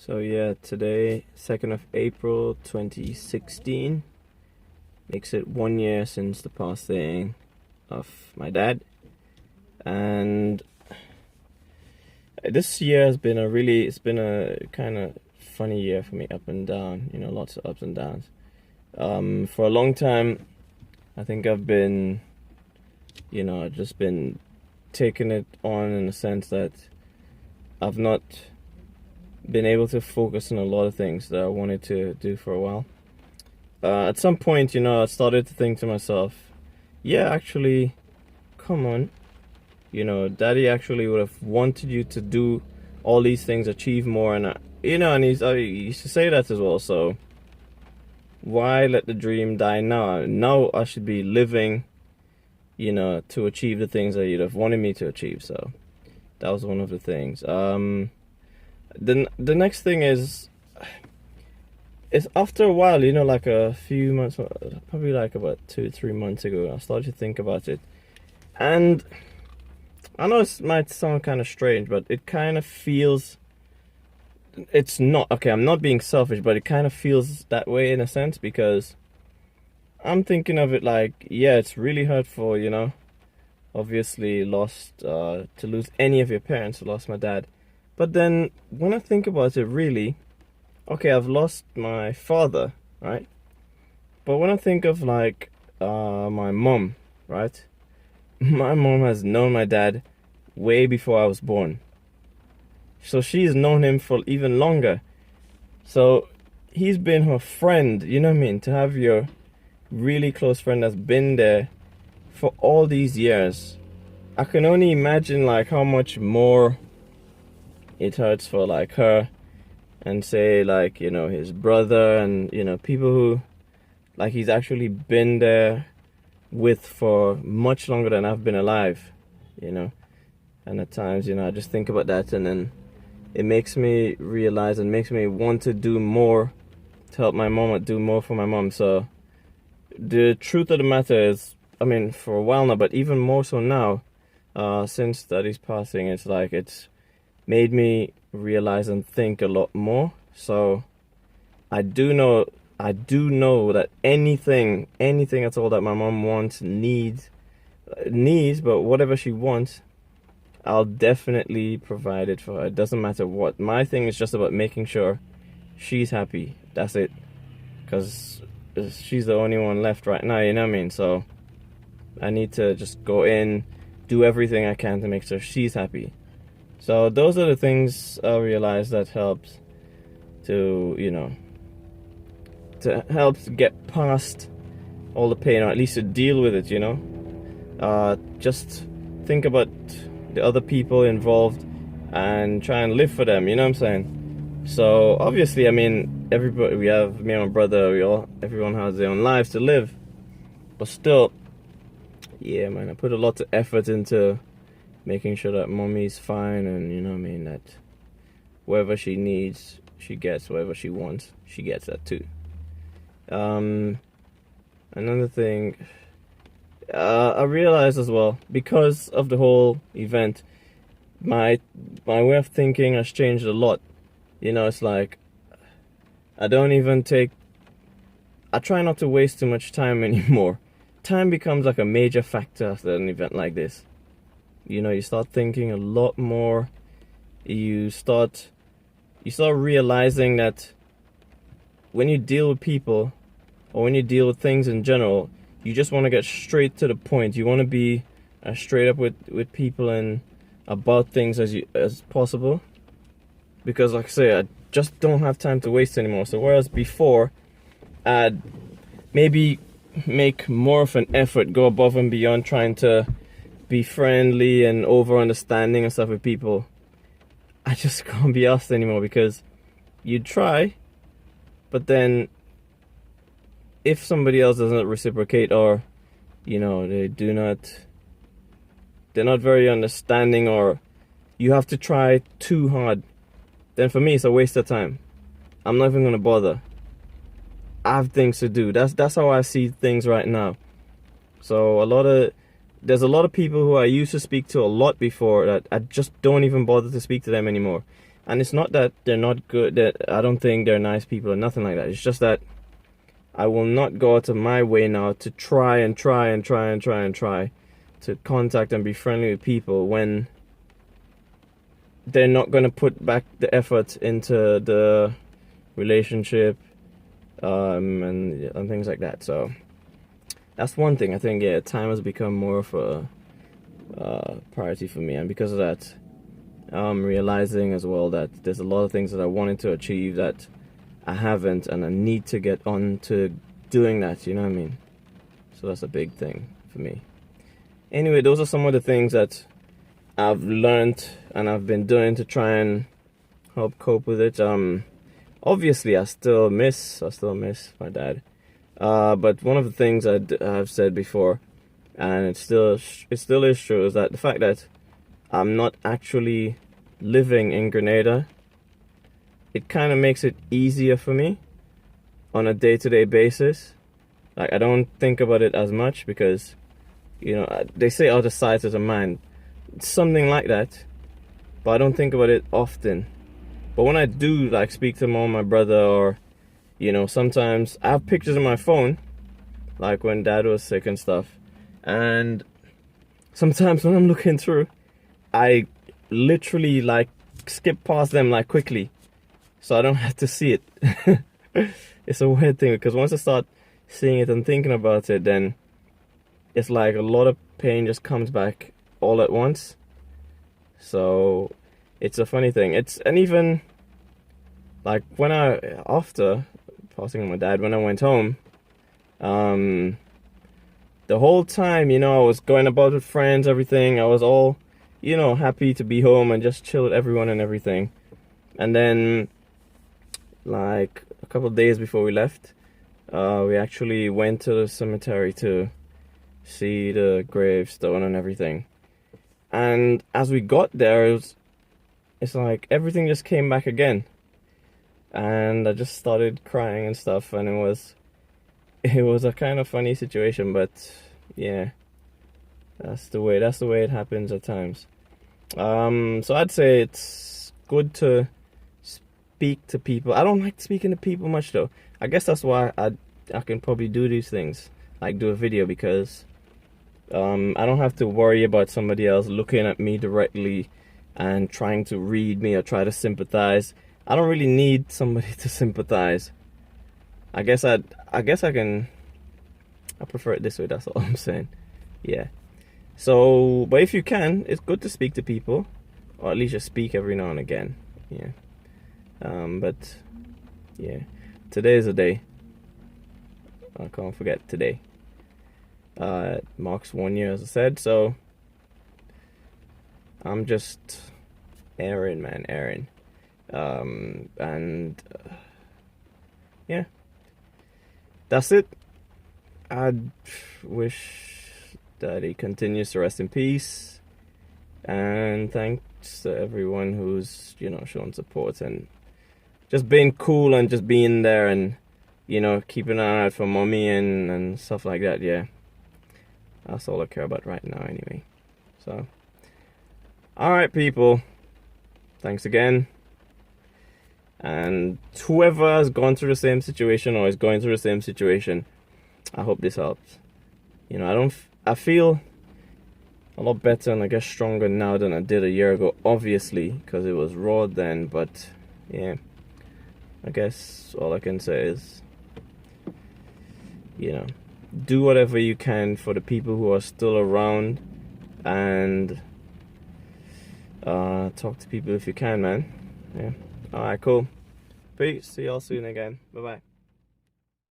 So yeah, today, 2nd of April 2016, makes it 1 year since the passing of my dad. And this year has been it's been a kind of funny year for me, up and down, lots of ups and downs. For a long time, I think I've been, just been taking it on in the sense that I've not been able to focus on a lot of things that I wanted to do for a while. At some point, I started to think to myself, yeah, actually, come on. Daddy actually would have wanted you to do all these things, achieve more, and he used to say that as well. So why let the dream die now? Now I should be living, to achieve the things that you'd have wanted me to achieve. So that was one of the things. The next thing is after a while, like a few months, probably like about 2-3 months ago, I started to think about it. And I know it might sound kind of strange, but it kind of feels, it's not, okay, I'm not being selfish, but it kind of feels that way in a sense, because I'm thinking of it like, yeah, it's really hurtful, obviously to lose any of your parents. I lost my dad. But then when I think about it, really, okay, I've lost my father, right? But when I think of like my mom, right? My mom has known my dad way before I was born. So she's known him for even longer. So he's been her friend, you know what I mean? To have your really close friend that's been there for all these years, I can only imagine like how much more it hurts for like her, and say like, his brother, and people who like he's actually been there with for much longer than I've been alive, and at times, I just think about that, and then it makes me realize and makes me want to do more to help my mom, do more for my mom. So the truth of the matter is, I mean, for a while now, but even more so now, since Daddy's passing, it's like it's made me realize and think a lot more. So I do know that anything at all that my mom wants, needs, but whatever she wants, I'll definitely provide it for her. It doesn't matter what. My thing is just about making sure she's happy. That's it. Because she's the only one left right now, you know what I mean? So I need to just go in, do everything I can to make sure she's happy. So those are the things I realized that helps to, to help get past all the pain, or at least to deal with it, just think about the other people involved and try and live for them, you know what I'm saying? So obviously, I mean, everybody, we have me and my brother, everyone has their own lives to live, but still, yeah, man, I put a lot of effort into making sure that mommy's fine, and that whatever she needs, she gets. Whatever she wants, she gets that too. Another thing, I realized as well, because of the whole event, my way of thinking has changed a lot. It's like I try not to waste too much time anymore. Time becomes like a major factor after an event like this. You start thinking a lot more. You start realizing that when you deal with people, or when you deal with things in general, you just want to get straight to the point. You want to be as straight up with people and about things as possible. Because like I say, I just don't have time to waste anymore. So whereas before, I'd maybe make more of an effort, go above and beyond, trying to be friendly and over understanding and stuff with people, I just can't be asked anymore, because you try, but then if somebody else doesn't reciprocate, or they're not very understanding, or you have to try too hard, then for me it's a waste of time. I'm not even gonna bother. I have things to do. That's how I see things right now. So there's a lot of people who I used to speak to a lot before that I just don't even bother to speak to them anymore, And it's not that they're not good, that I don't think they're nice people or nothing like that. It's just that I will not go out of my way now to try to contact and be friendly with people when they're not going to put back the effort into the relationship, and things like that. So that's one thing. I think, yeah, time has become more of a priority for me, and because of that, I'm realizing as well that there's a lot of things that I wanted to achieve that I haven't, and I need to get on to doing that, you know what I mean? So that's a big thing for me. Anyway, those are some of the things that I've learned and I've been doing to try and help cope with it. Obviously, I still miss my dad. But one of the things I've said before, and it still is true, is that the fact that I'm not actually living in Grenada, it kind of makes it easier for me on a day-to-day basis. Like, I don't think about it as much because, you know, they say out of sight, out of mind. It's something like that, but I don't think about it often. But when I do, like, speak to mom, my brother, or, you know, sometimes I have pictures on my phone, like when dad was sick and stuff. And sometimes when I'm looking through, I literally, like, skip past them, like, quickly, so I don't have to see it. It's a weird thing, because once I start seeing it and thinking about it, then it's like a lot of pain just comes back all at once. So it's a funny thing. And even like after passing on my dad, when I went home, the whole time, you know, I was going about with friends, everything. I was all, you know, happy to be home and just chill with everyone and everything. And then, like, a couple of days before we left, we actually went to the cemetery to see the gravestone and everything. And as we got there, it's like everything just came back again. And I just started crying and stuff, and it was a kind of funny situation, but yeah, that's the way it happens at times. So I'd say it's good to speak to people. I don't like speaking to people much though. I guess that's why I can probably do these things, like do a video, because I don't have to worry about somebody else looking at me directly and trying to read me or try to sympathize. I don't really need somebody to sympathize. I guess I prefer it this way, that's all I'm saying. Yeah. So, but if you can, it's good to speak to people, or at least just speak every now and again. Yeah. But yeah, today is a day. I can't forget today. It marks 1 year, as I said, so I'm just airing. Yeah, that's it. I wish that he continues to rest in peace, and thanks to everyone who's, you know, shown support and just being cool and just being there and, you know, keeping an eye out for mommy and stuff like that. Yeah, that's all I care about right now anyway. So, alright people, thanks again. And whoever has gone through the same situation or is going through the same situation, I hope this helps. You know, I feel a lot better and I guess stronger now than I did a year ago, obviously, because it was raw then. But yeah, I guess all I can say is, you know, do whatever you can for the people who are still around, and talk to people if you can, man. Yeah. Alright, cool. Peace. See y'all soon again. Bye bye.